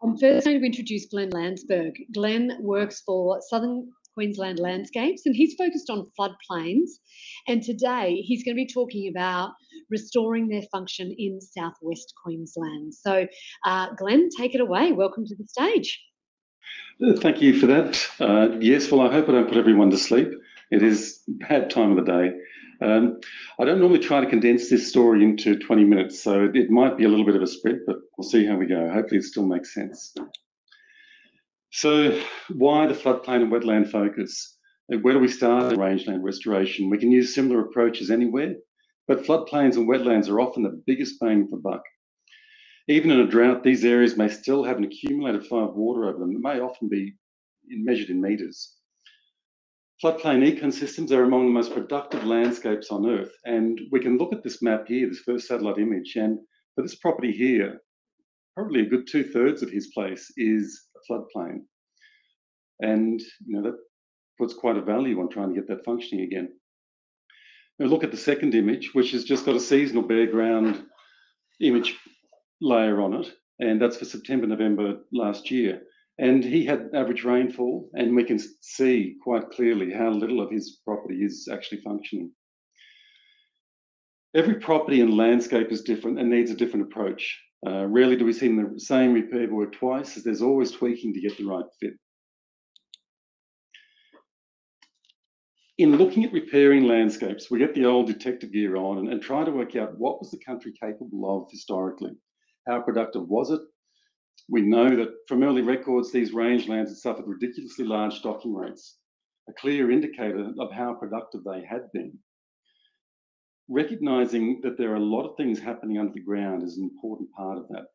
I'm first going to introduce Glen Landsberg. Glen works for Southern Queensland Landscapes and he's focused on floodplains. And today he's going to be talking about restoring their function in southwest Queensland. So, Glen, take it away. Welcome to the stage. Thank you for that. Yes, well, I hope I don't put everyone to sleep. It is a bad time of the day. I don't normally try to condense this story into 20 minutes, so it might be a little bit of a sprint, but we'll see how we go. Hopefully it still makes sense. So why the floodplain and wetland focus? Where do we start in rangeland restoration? We can use similar approaches anywhere, but floodplains and wetlands are often the biggest bang for buck. Even in a drought, these areas may still have an accumulated flow of water over them that may often be measured in metres. Floodplain ecosystems are among the most productive landscapes on Earth, and we can look at this map here, this first satellite image, and for this property here, probably a good 2/3 of his place is a floodplain. And that puts quite a value on trying to get that functioning again. Now look at the second image, which has just got a seasonal bare ground image layer on it, and that's for September, November last year. And he had average rainfall, and we can see quite clearly how little of his property is actually functioning. Every property and landscape is different and needs a different approach. Rarely do we see the same repair work twice, as there's always tweaking to get the right fit. In looking at repairing landscapes, we get the old detective gear on and try to work out what was the country capable of historically. How productive was it? We know that from early records, these rangelands had suffered ridiculously large stocking rates, a clear indicator of how productive they had been. Recognising that there are a lot of things happening under the ground is an important part of that.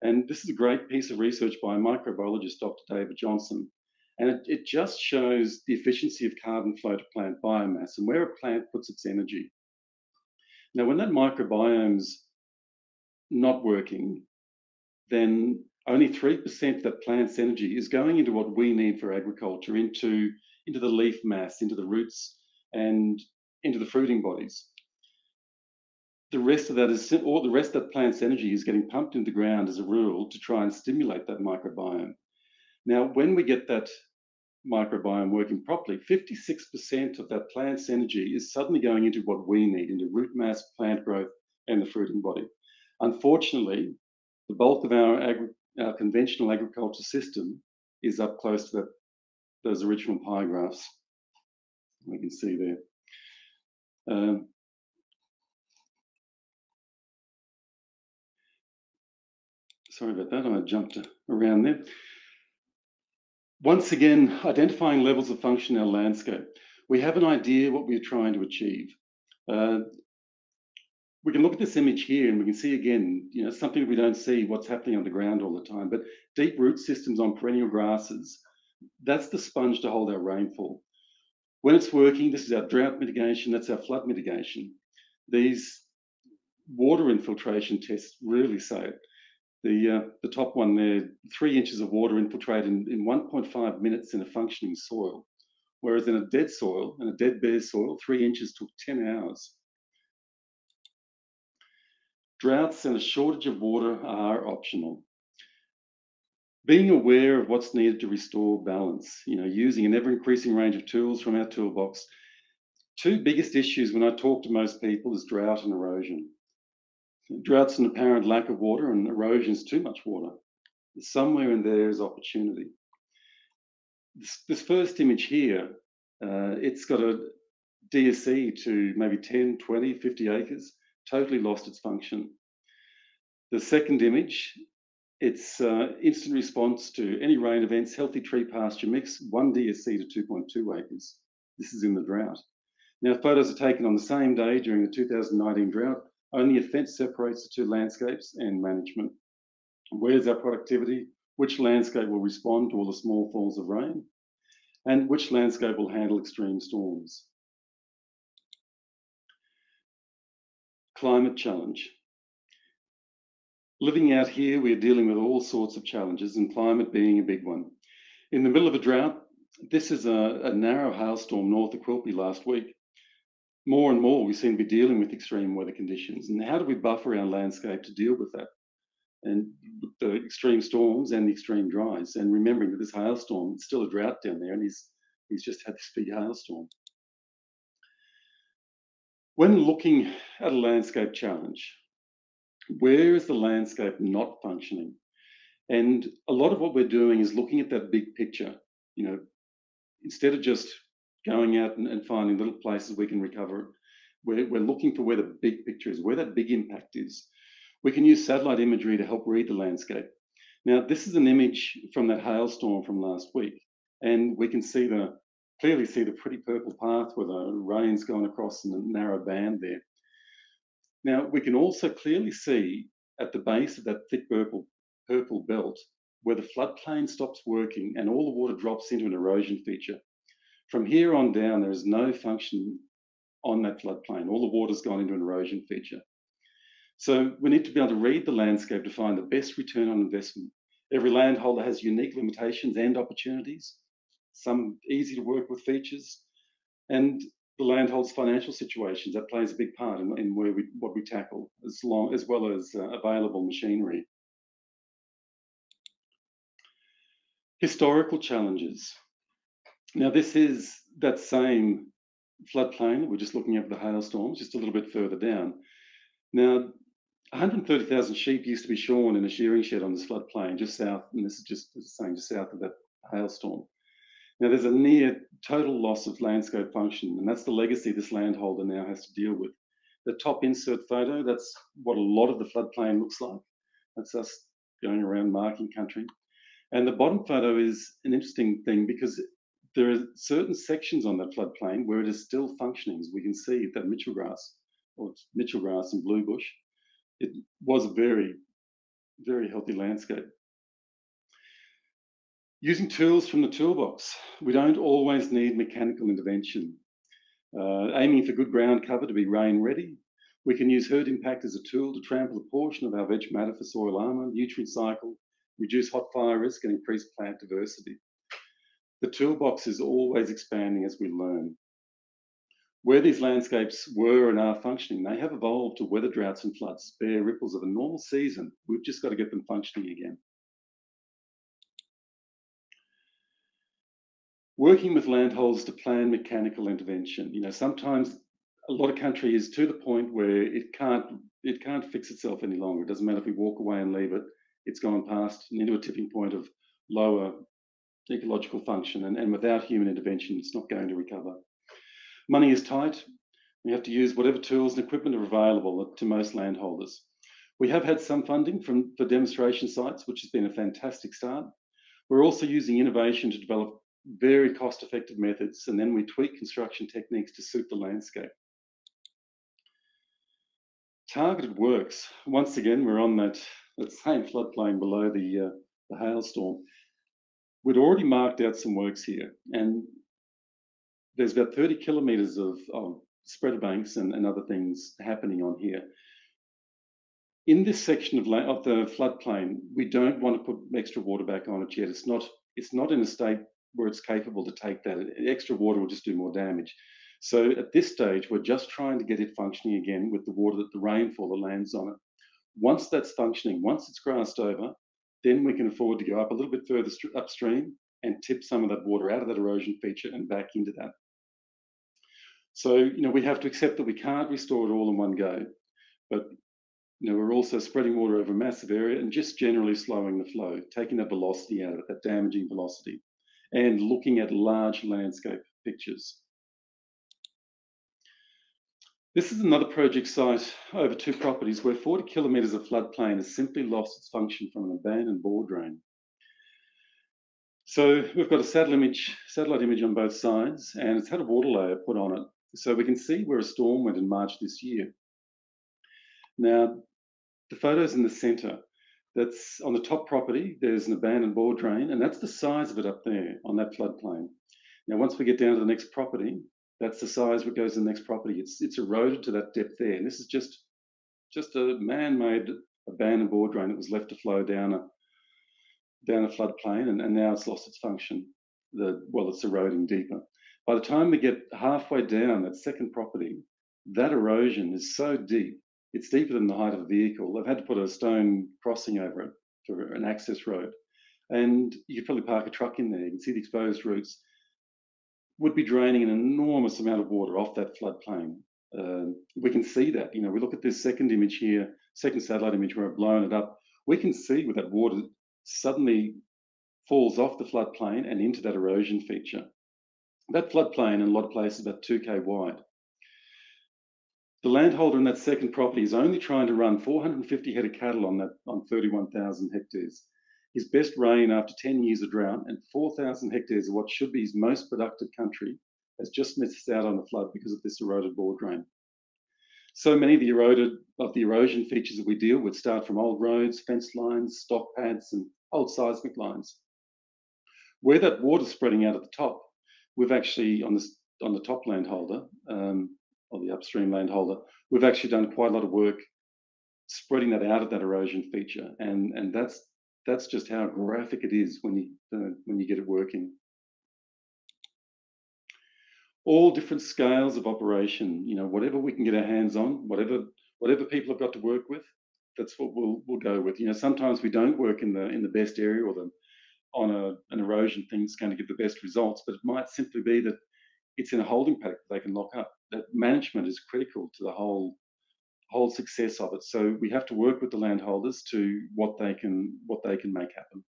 And this is a great piece of research by microbiologist Dr. David Johnson. And it just shows the efficiency of carbon flow to plant biomass and where a plant puts its energy. Now, when that microbiome's not working, then only 3% of that plant's energy is going into what we need for agriculture, into the leaf mass, into the roots, and into the fruiting bodies. The rest of that plant's energy is getting pumped into the ground as a rule to try and stimulate that microbiome. Now, when we get that microbiome working properly, 56% of that plant's energy is suddenly going into what we need, into root mass, plant growth, and the fruiting body. Unfortunately, the bulk of our conventional agriculture system is up close to those original pie graphs. We can see there. Sorry about that, I jumped around there. Once again, identifying levels of function in our landscape. We have an idea what we're trying to achieve. We can look at this image here and we can see again, something we don't see what's happening on the ground all the time, but deep root systems on perennial grasses, that's the sponge to hold our rainfall. When it's working, this is our drought mitigation, that's our flood mitigation. These water infiltration tests really say it. The top one there, 3 inches of water infiltrated in 1.5 minutes in a functioning soil, whereas in a dead soil, in a dead bare soil, 3 inches took 10 hours. Droughts and a shortage of water are optional. Being aware of what's needed to restore balance, using an ever-increasing range of tools from our toolbox. Two biggest issues when I talk to most people is drought and erosion. Drought's an apparent lack of water and erosion is too much water. Somewhere in there is opportunity. This first image here, it's got a DSE to maybe 10, 20, 50 acres, totally lost its function. The second image, it's instant response to any rain events, healthy tree pasture mix, 1 DSE to 2.2 acres. This is in the drought. Now, photos are taken on the same day during the 2019 drought. Only a fence separates the two landscapes and management. Where's our productivity? Which landscape will respond to all the small falls of rain? And which landscape will handle extreme storms? Climate challenge. Living out here, we're dealing with all sorts of challenges, and climate being a big one. In the middle of a drought, this is a narrow hailstorm north of Quilpie last week. More and more, we seem to be dealing with extreme weather conditions. And how do we buffer our landscape to deal with that? and the extreme storms and the extreme dries, and remembering that this hailstorm, it's still a drought down there, and he's just had this big hailstorm. When looking at a landscape challenge, where is the landscape not functioning? And a lot of what we're doing is looking at that big picture. You know, instead of just going out and finding little places we can recover, we're looking for where the big picture is, where that big impact is. We can use satellite imagery to help read the landscape. Now, this is an image from that hailstorm from last week, and we can clearly see the pretty purple path where the rain's gone across in a narrow band there. Now, we can also clearly see at the base of that thick purple belt where the floodplain stops working and all the water drops into an erosion feature. From here on down, there is no function on that floodplain. All the water's gone into an erosion feature. So we need to be able to read the landscape to find the best return on investment. Every landholder has unique limitations and opportunities, some easy to work with features, and the landholder's financial situations, that plays a big part in what we tackle, as well as available machinery. Historical challenges. Now, this is that same floodplain. We're just looking at the hailstorms, just a little bit further down. Now, 130,000 sheep used to be shorn in a shearing shed on this floodplain just south, and this is just saying just south of that hailstorm. Now, there's a near total loss of landscape function, and that's the legacy this landholder now has to deal with. The top insert photo, that's what a lot of the floodplain looks like. That's us going around marking country. And the bottom photo is an interesting thing because there are certain sections on that floodplain where it is still functioning. As we can see that Mitchell grass, or Mitchell grass and blue bush, it was a very, very healthy landscape. Using tools from the toolbox. We don't always need mechanical intervention. Aiming for good ground cover to be rain ready. We can use herd impact as a tool to trample a portion of our veg matter for soil armour, nutrient cycle, reduce hot fire risk and increase plant diversity. The toolbox is always expanding as we learn. Where these landscapes were and are functioning, they have evolved to weather droughts and floods, bare ripples of a normal season. We've just got to get them functioning again. Working with landholders to plan mechanical intervention. You know, sometimes a lot of country is to the point where it can't fix itself any longer. It doesn't matter if we walk away and leave it. It's gone past and into a tipping point of lower ecological function, and without human intervention, it's not going to recover. Money is tight. We have to use whatever tools and equipment are available to most landholders. We have had some funding for demonstration sites, which has been a fantastic start. We're also using innovation to develop very cost-effective methods, and then we tweak construction techniques to suit the landscape. Targeted works. Once again, we're on that same floodplain below the hailstorm. We'd already marked out some works here, and there's about 30 kilometres of spreader banks and other things happening on here. In this section of the floodplain, we don't want to put extra water back on it yet. It's not in a state where it's capable to take that. Extra water will just do more damage. So at this stage, we're just trying to get it functioning again with the water, the rainfall that lands on it. Once that's functioning, once it's grassed over, then we can afford to go up a little bit further upstream and tip some of that water out of that erosion feature and back into that. So, you know, we have to accept that we can't restore it all in one go, but you know, we're also spreading water over a massive area and just generally slowing the flow, taking that velocity out of it, that damaging velocity, and looking at large landscape pictures. This is another project site over 2 properties where 40 kilometres of floodplain has simply lost its function from an abandoned bore drain. So we've got a satellite image on both sides, and it's had a water layer put on it. So we can see where a storm went in March this year. Now, the photo's in the centre. That's on the top property, there's an abandoned bore drain, and that's the size of it up there on that floodplain. Now, once we get down to the next property, that's the size what goes to the next property. It's eroded to that depth there. And this is just a man-made abandoned bore drain that was left to flow down a floodplain, and now it's lost its function. It's eroding deeper. By the time we get halfway down that second property, that erosion is so deep It's deeper than the height of a vehicle. They've had to put a stone crossing over it for an access road. And you could probably park a truck in there. You can see the exposed roots would be draining an enormous amount of water off that floodplain. We can see that. We look at this second image here, second satellite image where I've blown it up. We can see where that water suddenly falls off the floodplain and into that erosion feature. That floodplain in a lot of places is about 2K wide. The landholder in that second property is only trying to run 450 head of cattle on 31,000 hectares. His best rain after 10 years of drought and 4,000 hectares of what should be his most productive country has just missed out on the flood because of this eroded bore drain. So many of the erosion features that we deal with start from old roads, fence lines, stock pads, and old seismic lines. Where that water's spreading out at the top, we've actually, on the top landholder, or the upstream landholder, we've actually done quite a lot of work spreading that out of that erosion feature, and that's just how graphic it is when you get it working. All different scales of operation, whatever we can get our hands on, whatever people have got to work with, that's what we'll go with. Sometimes we don't work in the best area or on an erosion thing that's going to give the best results, but it might simply be that it's in a holding paddock that they can lock up. That management is critical to the whole success of it. So we have to work with the landholders to what they can make happen.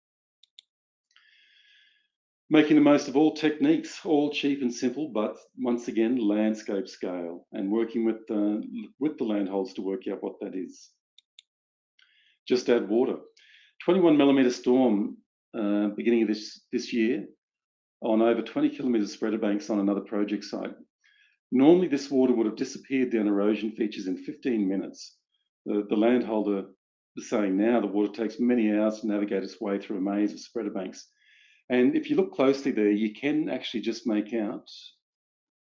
Making the most of all techniques, all cheap and simple, but once again, landscape scale, and working with the landholders to work out what that is. Just add water. 21 millimetre storm beginning of this year on over 20 kilometres spreader banks on another project site. Normally, this water would have disappeared down erosion features in 15 minutes. The landholder is saying now the water takes many hours to navigate its way through a maze of spreader banks. And if you look closely there, you can actually just make out,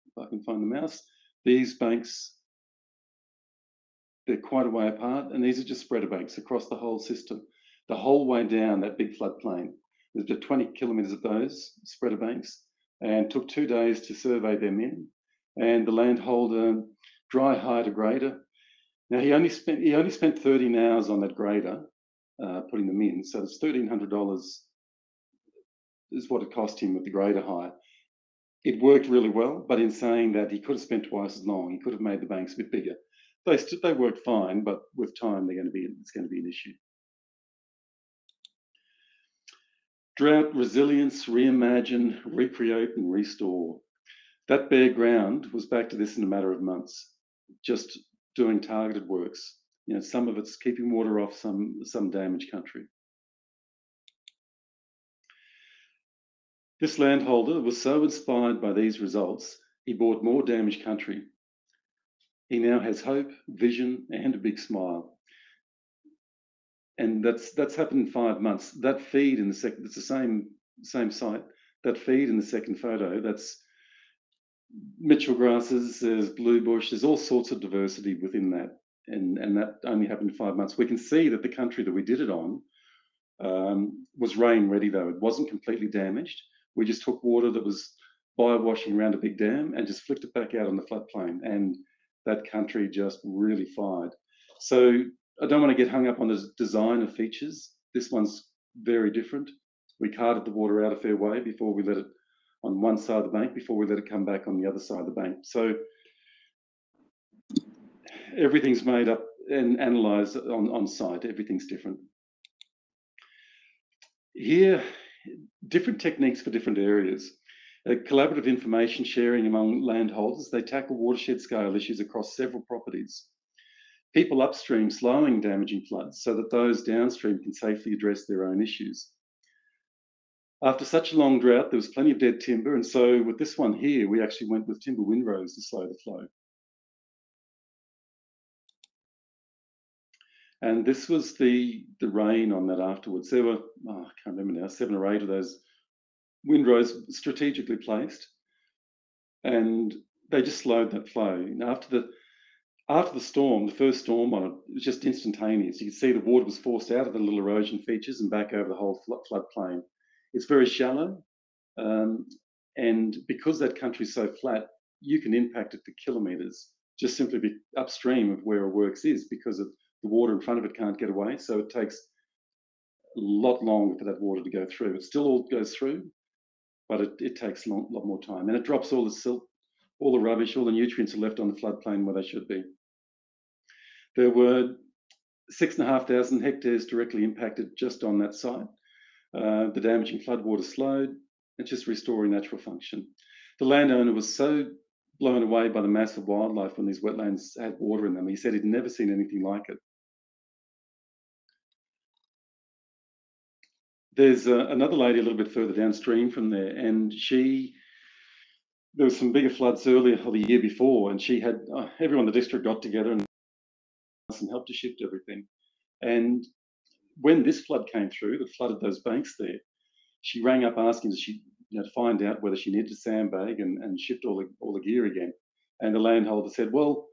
if I can find the mouse, these banks, they're quite a way apart, and these are just spreader banks across the whole system, the whole way down that big floodplain. There's about 20 kilometres of those spreader banks, and took 2 days to survey them in. And the landholder dry hired a grader. Now he only spent 13 hours on that grader, putting them in. So it's $1,300 is what it cost him with the grader hire. It worked really well, but in saying that, he could have spent twice as long. He could have made the banks a bit bigger. They worked fine, but with time, it's going to be an issue. Drought resilience, reimagine, recreate, and restore. That bare ground was back to this in a matter of months, just doing targeted works. Some of it's keeping water off some damaged country. This landholder was so inspired by these results, he bought more damaged country. He now has hope, vision, and a big smile. And that's happened in 5 months. That feed in the second, it's the same site. That feed in the second photo, that's Mitchell grasses, there's blue bush, there's all sorts of diversity within that. And that only happened in 5 months. We can see that the country that we did it on was rain ready though. It wasn't completely damaged. We just took water that was bio-washing around a big dam and just flicked it back out on the floodplain. And that country just really fired. So I don't want to get hung up on the design of features. This one's very different. We carted the water out a fair way before we let it on one side of the bank, before we let it come back on the other side of the bank. So everything's made up and analysed on site. Everything's different. Here, different techniques for different areas. Collaborative information sharing among landholders. They tackle watershed scale issues across several properties. People upstream slowing damaging floods so that those downstream can safely address their own issues. After such a long drought, there was plenty of dead timber, and so with this one here, we actually went with timber windrows to slow the flow. And this was the rain on that afterwards. There were, I can't remember now, 7 or 8 of those windrows strategically placed, and they just slowed that flow. And after the storm, the first storm on it, it was just instantaneous. You could see the water was forced out of the little erosion features and back over the whole floodplain. It's very shallow, and because that country's so flat, you can impact it for kilometres just simply be upstream of where a works is, because of the water in front of it can't get away. So it takes a lot longer for that water to go through. It still all goes through, but it takes a lot more time. And it drops all the silt, all the rubbish, all the nutrients are left on the floodplain where they should be. There were 6,500 hectares directly impacted just on that site. The damaging floodwater slowed. It's just restoring natural function. The landowner was so blown away by the massive wildlife when these wetlands had water in them. He said he'd never seen anything like it. There's another lady a little bit further downstream from there, and there was some bigger floods earlier or the year before, and she had everyone in the district got together and helped to shift everything. And when this flood came through, that flooded those banks there, she rang up asking to find out whether she needed to sandbag and shift all the gear again. And the landholder said, well,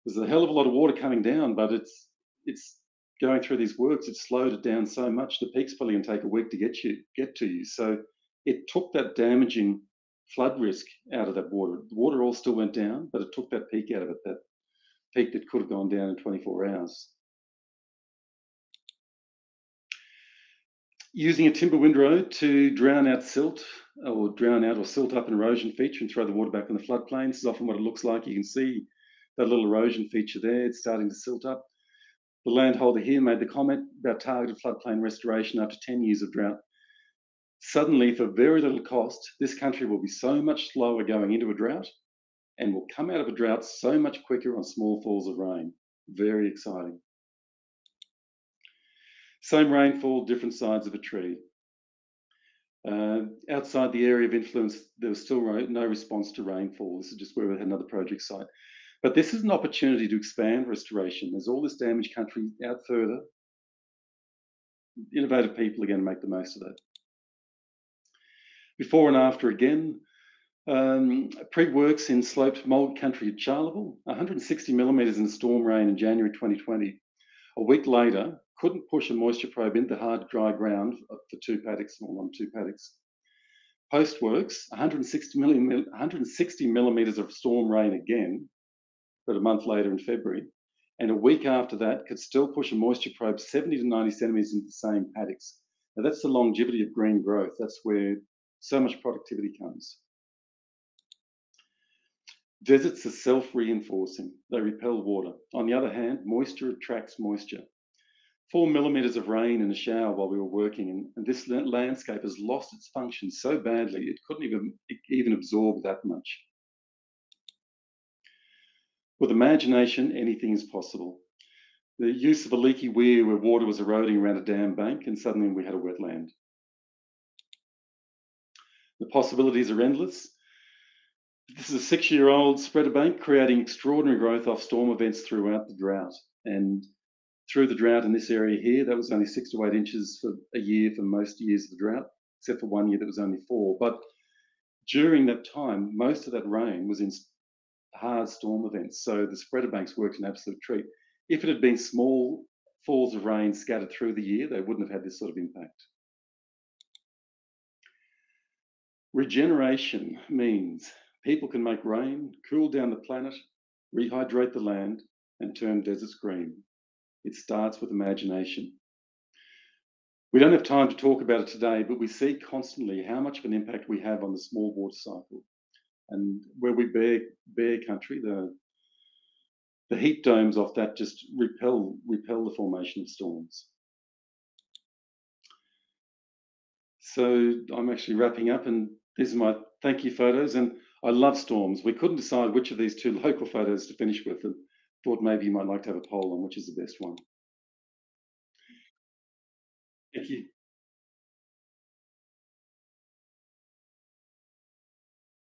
there's a hell of a lot of water coming down, but it's going through these works, it's slowed it down so much, the peak's probably going to take a week to get to you. So it took that damaging flood risk out of that water. The water all still went down, but it took that peak out of it, that peak that could have gone down in 24 hours. Using a timber windrow to drown out silt or silt up an erosion feature and throw the water back on the floodplain. This is often what it looks like. You can see that little erosion feature there. It's starting to silt up. The landholder here made the comment about targeted floodplain restoration after 10 years of drought. Suddenly, for very little cost, this country will be so much slower going into a drought and will come out of a drought so much quicker on small falls of rain. Very exciting. Same rainfall, different sides of a tree. Outside the area of influence, there was still no response to rainfall. This is just where we had another project site. But this is an opportunity to expand restoration. There's all this damaged country out further. Innovative people are going to make the most of that. Before and after again, pre-works in sloped mould country at Charleville, 160 millimetres in storm rain in January 2020. A week later, couldn't push a moisture probe into hard, dry ground for two paddocks. Post-works, 160 millimetres of storm rain again, but a month later in February. And a week after that, could still push a moisture probe 70 to 90 centimetres into the same paddocks. Now that's the longevity of green growth. That's where so much productivity comes. Deserts are self-reinforcing. They repel water. On the other hand, moisture attracts moisture. 4 millimetres of rain in a shower while we were working, and this landscape has lost its function so badly it couldn't even absorb that much. With imagination, anything is possible. The use of a leaky weir where water was eroding around a dam bank, and suddenly we had a wetland. The possibilities are endless. This is a 6-year-old spreader bank creating extraordinary growth off storm events throughout the drought. And through the drought in this area here, that was only 6 to 8 inches for a year for most years of the drought, except for 1 year that was only 4. But during that time, most of that rain was in hard storm events. So the spreader banks worked an absolute treat. If it had been small falls of rain scattered through the year, they wouldn't have had this sort of impact. Regeneration means people can make rain, cool down the planet, rehydrate the land, and turn deserts green. It starts with imagination. We don't have time to talk about it today, but we see constantly how much of an impact we have on the small water cycle. And where we bare country, the heat domes off that just repel the formation of storms. So I'm actually wrapping up, and these are my thank you photos. And I love storms. We couldn't decide which of these two local photos to finish with, and thought maybe you might like to have a poll on which is the best one. Thank you.